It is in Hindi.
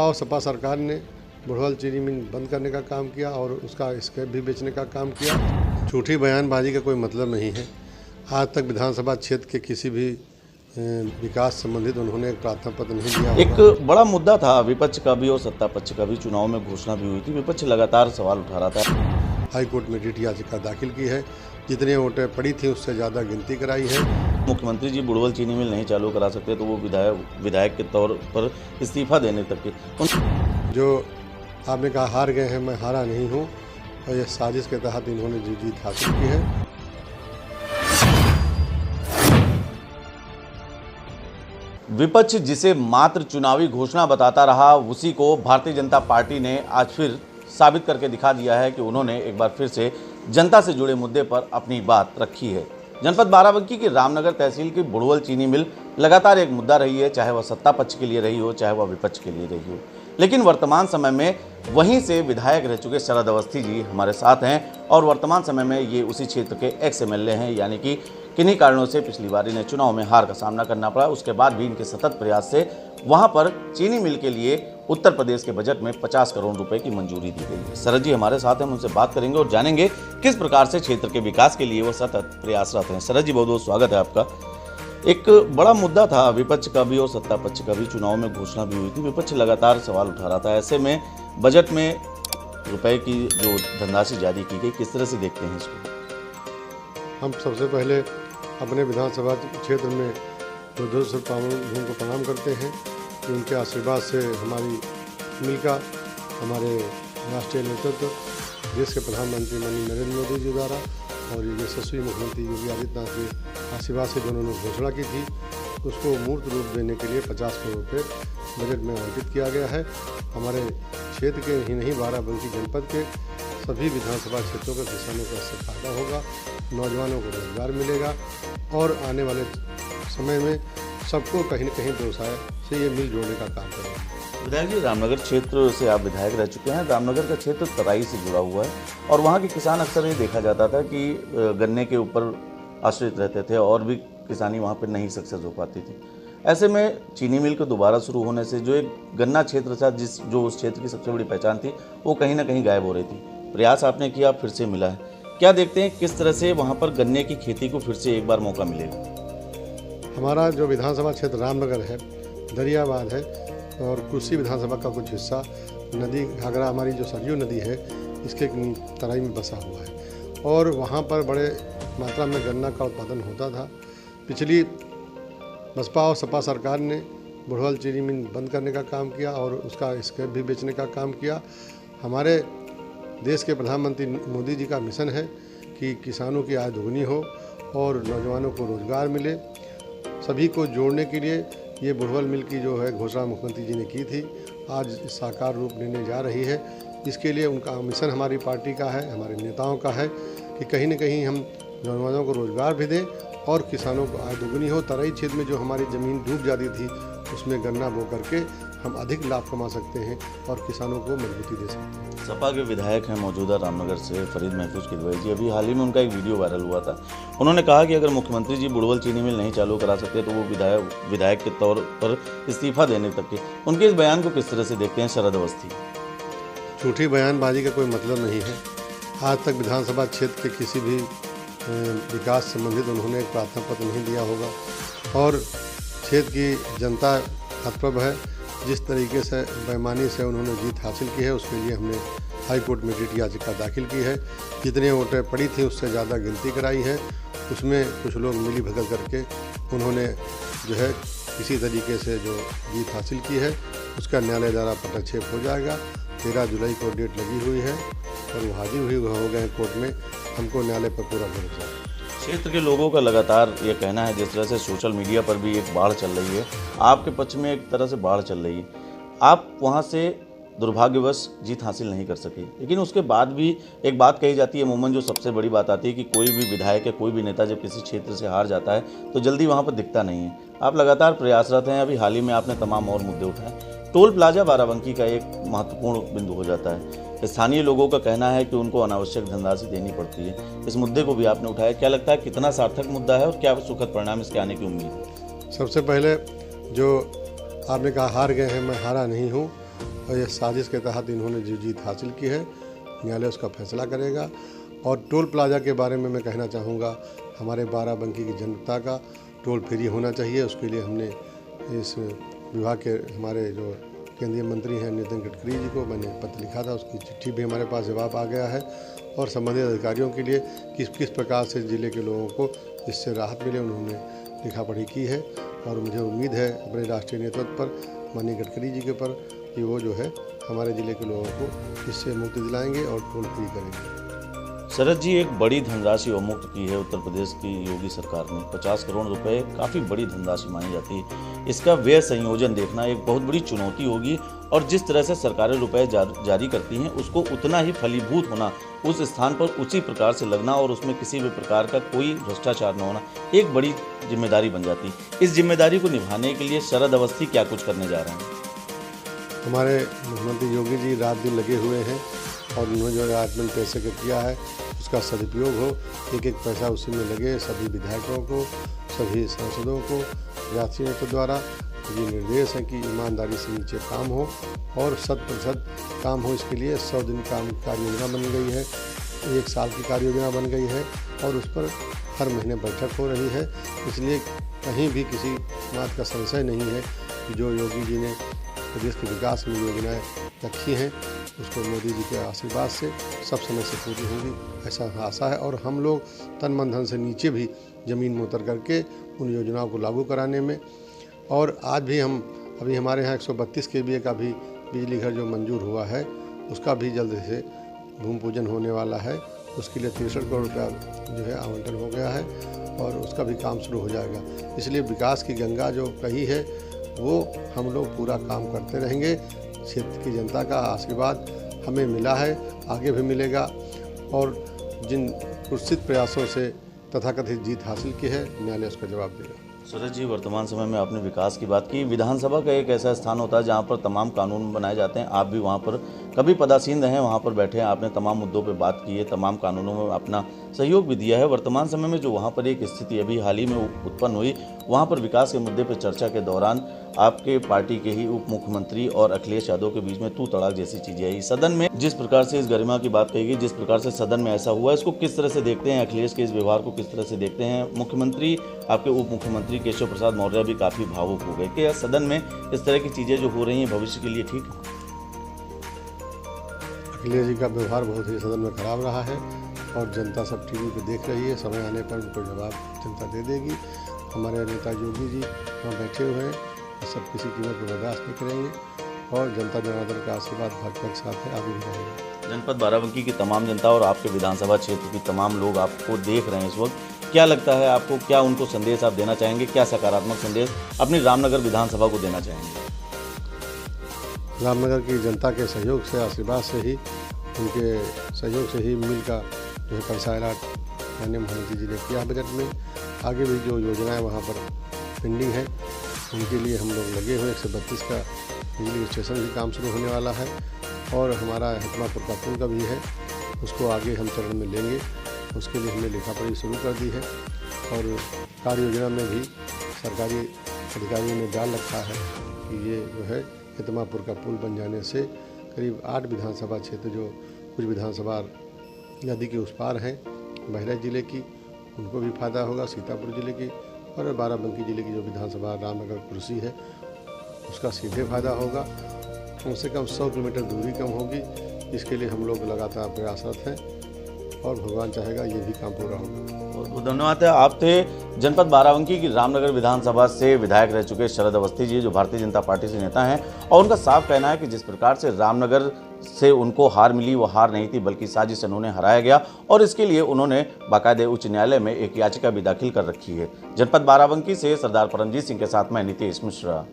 और सपा सरकार ने बुढ़वल चीनी मिल बंद करने का काम किया और उसका स्क्रैप भी बेचने का काम किया। झूठी बयानबाजी का कोई मतलब नहीं है। आज तक विधानसभा क्षेत्र के किसी भी विकास संबंधित उन्होंने एक प्रार्थना पत्र नहीं दिया। एक बड़ा मुद्दा था विपक्ष का भी और सत्ता पक्ष का भी, चुनाव में घोषणा भी हुई थी। विपक्ष लगातार सवाल उठा रहा था। हाई कोर्ट में रिट याचिका दाखिल की है। जितने वोटें पड़ी थी उससे ज़्यादा गिनती कराई है। मुख्यमंत्री जी बुढ़वल चीनी मिल नहीं चालू करा सकते तो वो विधायक के तौर पर इस्तीफा देने तक के जो आपने कहा हार गए हैं, मैं हारा नहीं हूँ और यह साजिश के तहत इन्होंने जो जीत हासिल की है। विपक्ष जिसे मात्र चुनावी घोषणा बताता रहा, उसी को भारतीय जनता पार्टी ने आज फिर साबित करके दिखा दिया है कि उन्होंने एक बार फिर से जनता से जुड़े मुद्दे पर अपनी बात रखी है। जनपद बाराबंकी की रामनगर तहसील की बुढ़वल चीनी मिल लगातार एक मुद्दा रही है, चाहे वह सत्ता पक्ष के लिए रही हो, चाहे वह विपक्ष के लिए रही हो। लेकिन वर्तमान समय में वहीं से विधायक रह चुके शरद अवस्थी जी हमारे साथ हैं और वर्तमान समय में ये उसी क्षेत्र के एक्स एमएलए हैं, यानी कि किन्हीं कारणों से पिछली बार इन्हें चुनाव में हार का सामना करना पड़ा। उसके बाद भी इनके सतत प्रयास से वहां पर चीनी मिल के लिए उत्तर प्रदेश के बजट में 50 करोड़ रुपए की मंजूरी दी गई है। शरद जी हमारे साथ हैं, उनसे बात करेंगे और जानेंगे किस प्रकार से क्षेत्र के विकास के लिए वो सतत प्रयासरत हैं। शरद जी बहुत बहुत स्वागत है आपका। एक बड़ा मुद्दा था विपक्ष का भी और सत्ता पक्ष का भी, चुनाव में घोषणा भी हुई थी। विपक्ष लगातार सवाल उठा रहा था। ऐसे में बजट में रुपए की जो धनराशि जारी की गई, किस तरह से देखते हैं इसको? हम सबसे पहले अपने विधानसभा क्षेत्र में रुद्रेश्वर पावन को प्रणाम करते हैं कि उनके आशीर्वाद से हमारी मिल का हमारे राष्ट्रीय नेतृत्व देश के प्रधानमंत्री माननीय नरेंद्र मोदी जी द्वारा और यशस्वी मुख्यमंत्री योगी आदित्यनाथ के आशीर्वाद से जो उन्होंने घोषणा की थी उसको मूर्त रूप देने के लिए 50 करोड़ रुपये बजट में आवंटित किया गया है। हमारे क्षेत्र के ही नहीं, बाराबंकी जनपद के सभी विधानसभा क्षेत्रों के किसानों को इससे फायदा होगा, नौजवानों को रोजगार मिलेगा और आने वाले समय में सबको कहीं न कहीं व्यवसाय से ये मिल जोड़ने का काम करेगा। विधायक जी, रामनगर क्षेत्र से आप विधायक रह चुके हैं। रामनगर का क्षेत्र तराई से जुड़ा हुआ है और वहाँ के किसान अक्सर ये देखा जाता था कि गन्ने के ऊपर आश्रित रहते थे और भी किसानी वहाँ पर नहीं सक्सेस हो पाती थी। ऐसे में चीनी मिल को दोबारा शुरू होने से जो एक गन्ना क्षेत्र था, जो उस क्षेत्र की सबसे बड़ी पहचान थी, वो कहीं ना कहीं गायब हो रही थी। प्रयास आपने किया, फिर से मिला है। क्या देखते हैं किस तरह से वहाँ पर गन्ने की खेती को फिर से एक बार मौका मिलेगा? हमारा जो विधानसभा क्षेत्र रामनगर है, दरियाबाद है और कुर्सी विधानसभा का कुछ हिस्सा नदी घाघरा, हमारी जो सरयू नदी है, इसके तराई में बसा हुआ है और वहाँ पर बड़े मात्रा में गन्ना का उत्पादन होता था। पिछली बसपा और सपा सरकार ने बुढ़वल चीनी मिल बंद करने का काम किया और उसका स्क्रैप भी बेचने का काम किया। हमारे देश के प्रधानमंत्री मोदी जी का मिशन है कि किसानों की आय दोगुनी हो और नौजवानों को रोजगार मिले। सभी को जोड़ने के लिए ये बुढ़वल मिल की जो है घोषणा मुख्यमंत्री जी ने की थी, आज साकार रूप लेने जा रही है। इसके लिए उनका मिशन हमारी पार्टी का है, हमारे नेताओं का है कि कहीं न कहीं हम नौजवानों को रोजगार भी दें और किसानों को आय दोगुनी हो। तराई क्षेत्र में जो हमारी ज़मीन डूब जाती थी उसमें गन्ना बो करके हम अधिक लाभ कमा सकते हैं और किसानों को मजबूती दे सकते हैं। सपा के विधायक हैं मौजूदा रामनगर से फरीद महफूज किदवई जी, अभी हाल ही में उनका एक वीडियो वायरल हुआ था। उन्होंने कहा कि अगर मुख्यमंत्री जी बुढ़वल चीनी मिल नहीं चालू करा सकते तो वो विधायक के तौर पर इस्तीफा देने तक के। उनके इस बयान को किस तरह से देखते हैं शरद अवस्थी? झूठी बयानबाजी का कोई मतलब नहीं है। आज तक विधानसभा क्षेत्र के किसी भी विकास संबंधित उन्होंने एक प्रार्थना पत्र नहीं दिया होगा और क्षेत्र की जनता तत्पर है। जिस तरीके से बेईमानी से उन्होंने जीत हासिल की है उसके लिए हमने हाई कोर्ट में रिट याचिका दाखिल की है। जितने वोटें पड़ी थी उससे ज़्यादा गिनती कराई है। उसमें कुछ लोग मिली भगत करके उन्होंने जो है किसी तरीके से जो जीत हासिल की है उसका न्यायालय द्वारा पटक्षेप हो जाएगा। 13 जुलाई को डेट लगी हुई है और वो हाजिर हो गए कोर्ट में। हमको न्यायालय पर पूरा भरोसा है। क्षेत्र के लोगों का लगातार ये कहना है, जिस तरह से सोशल मीडिया पर भी एक बाढ़ चल रही है, आपके पक्ष में एक तरह से बाढ़ चल रही है। आप वहाँ से दुर्भाग्यवश जीत हासिल नहीं कर सके, लेकिन उसके बाद भी एक बात कही जाती है, अमूमन जो सबसे बड़ी बात आती है कि कोई भी विधायक या कोई भी नेता जब किसी क्षेत्र से हार जाता है तो जल्दी वहाँ पर दिखता नहीं है। आप लगातार प्रयासरत हैं। अभी हाल ही में आपने तमाम और मुद्दे उठाए। टोल प्लाजा बाराबंकी का एक महत्वपूर्ण बिंदु हो जाता है। स्थानीय लोगों का कहना है कि उनको अनावश्यक धनराशि देनी पड़ती है। इस मुद्दे को भी आपने उठाया। क्या लगता है कितना सार्थक मुद्दा है और क्या सुखद परिणाम इसके आने की उम्मीद है? सबसे पहले जो आपने कहा हार गए हैं, मैं हारा नहीं हूँ और ये साजिश के तहत इन्होंने जो जीत हासिल की है, न्यायालय उसका फैसला करेगा। और टोल प्लाजा के बारे में मैं कहना चाहूँगा, हमारे बाराबंकी की जनता का टोल फ्री होना चाहिए। उसके लिए हमने इस विभाग के हमारे जो केंद्रीय मंत्री हैं नितिन गडकरी जी को मैंने पत्र लिखा था, उसकी चिट्ठी भी हमारे पास जवाब आ गया है। और संबंधित अधिकारियों के लिए किस प्रकार से ज़िले के लोगों को इससे राहत मिले, उन्होंने लिखा पढ़ी की है। और मुझे उम्मीद है अपने राष्ट्रीय नेतृत्व पर, माननीय गडकरी जी के पर, कि वो जो है हमारे ज़िले के लोगों को इससे मुक्ति दिलाएंगे और टोल फ्री करेंगे। शरद जी, एक बड़ी धनराशि अवमुक्त की है उत्तर प्रदेश की योगी सरकार ने। 50 करोड़ रुपए काफ़ी बड़ी धनराशि मानी जाती है। इसका व्यय संयोजन देखना एक बहुत बड़ी चुनौती होगी और जिस तरह से सरकारें रुपए जारी करती हैं उसको उतना ही फलीभूत होना, उस स्थान पर उसी प्रकार से लगना और उसमें किसी भी प्रकार का कोई भ्रष्टाचार न होना एक बड़ी जिम्मेदारी बन जाती है। इस जिम्मेदारी को निभाने के लिए शरद अवस्थी क्या कुछ करने जा रहे हैं? हमारे मुख्यमंत्री योगी जी रात दिन लगे हुए हैं और उन्होंने जो अलॉटमेंट पैसे का किया है उसका सदुपयोग हो, एक एक पैसा उसी में लगे। सभी विधायकों को, सभी सांसदों को राष्ट्रीय नेतृत्व द्वारा ये निर्देश है कि ईमानदारी से नीचे काम हो और 100% काम हो। इसके लिए 100 दिन काम कार्य योजना बन गई है, 1 साल की कार्य योजना बन गई है और उस पर हर महीने बैठक हो रही है। इसलिए कहीं भी किसी बात का संशय नहीं है कि जो योगी जी ने प्रदेश के विकास में योजनाएं रखी हैं उसको मोदी जी के आशीर्वाद से सब समय से पूरी होगी, ऐसा आशा है। और हम लोग तन मन धन से नीचे भी ज़मीन में उतर करके उन योजनाओं को लागू कराने में, और आज भी अभी हमारे यहाँ 132 kVA का भी बिजली घर जो मंजूर हुआ है उसका भी जल्द से भूमि पूजन होने वाला है। उसके लिए 63 करोड़ रुपया जो है आवंटन हो गया है और उसका भी काम शुरू हो जाएगा। इसलिए विकास की गंगा जो कही है वो हम लोग पूरा काम करते रहेंगे। क्षेत्र की जनता का आशीर्वाद हमें मिला है, आगे भी मिलेगा और जिन कुत्सित प्रयासों से तथाकथित जीत हासिल की है, न्यायालय उसका जवाब देगा। शरद जी, वर्तमान समय में आपने विकास की बात की। विधानसभा का एक ऐसा स्थान होता है जहां पर तमाम कानून बनाए जाते हैं। आप भी वहां पर कभी पदासीन रहे हैं, वहां पर बैठे हैं, आपने तमाम मुद्दों पे बात की है, तमाम कानूनों में अपना सहयोग भी दिया है। वर्तमान समय में जो वहां पर एक स्थिति अभी हाल ही में उत्पन्न हुई, वहां पर विकास के मुद्दे पर चर्चा के दौरान आपके पार्टी के ही उप मुख्यमंत्री और अखिलेश यादव के बीच में तू तड़ाक जैसी चीजें आई। सदन में जिस प्रकार से इस गरिमा की बात कही गई, जिस प्रकार से सदन में ऐसा हुआ, इसको किस तरह से देखते हैं? अखिलेश के इस व्यवहार को किस तरह से देखते हैं? मुख्यमंत्री, आपके उप मुख्यमंत्री केशव प्रसाद मौर्य भी काफी भावुक हो गए कि सदन में इस तरह की चीजें जो हो रही हैं भविष्य के लिए ठीक है? अखिलेश जी का व्यवहार बहुत ही सदन में खराब रहा है और जनता सब टीवी पे देख रही है। समय आने पर उनको जवाब जनता दे देगी। हमारे नेता योगी जी वहाँ बैठे हुए हैं, सब किसी कीमत पर बर्दाश्त नहीं करेंगे और जनता जनार्दन का आशीर्वाद भाजपा के साथ है, आगे भी रहेगा। जनपद बाराबंकी की तमाम जनता और आपके विधानसभा क्षेत्र की तमाम लोग आपको देख रहे हैं इस वक्त, क्या लगता है आपको, क्या उनको संदेश आप देना चाहेंगे? क्या सकारात्मक संदेश अपनी रामनगर विधानसभा को देना चाहेंगे? रामनगर की जनता के सहयोग से, आशीर्वाद से ही, उनके सहयोग से ही मिल का जो है पैसा अलॉट माननीय मुख्यमंत्री जी ने किया बजट में। आगे भी जो योजनाएं वहाँ पर पेंडिंग है उनके लिए हम लोग लगे हुए। 132 का बिजली स्टेशन भी काम शुरू होने वाला है और हमारा हितमापुर का पुल का भी है, उसको आगे हम चरण में लेंगे। उसके लिए हमने लिखा पढ़ी शुरू कर दी है और कार्य योजना में भी सरकारी अधिकारियों ने डाल रखा है कि ये जो है हितमापुर का पुल बन जाने से करीब 8 विधानसभा क्षेत्र, जो कुछ विधानसभा नदी के उस पार हैं बहराइच जिले की, उनको भी फायदा होगा, सीतापुर जिले की, और बाराबंकी जिले की जो विधानसभा रामनगर कुर्सी है उसका सीधे फायदा होगा। कम से कम 100 किलोमीटर दूरी कम होगी। इसके लिए हम लोग लगातार प्रयासरत हैं और भगवान चाहेगा ये भी काम पूरा होगा। बहुत बहुत धन्यवाद है। आप थे जनपद बाराबंकी की रामनगर विधानसभा से विधायक रह चुके शरद अवस्थी जी, जो भारतीय जनता पार्टी से नेता हैं, और उनका साफ कहना है कि जिस प्रकार से रामनगर से उनको हार मिली वो हार नहीं थी बल्कि साजिश उन्होंने हराया गया और इसके लिए उन्होंने बाकायदे उच्च न्यायालय में एक याचिका भी दाखिल कर रखी है। जनपद बाराबंकी से सरदार परमजीत सिंह के साथ मैं नीतीश मिश्रा।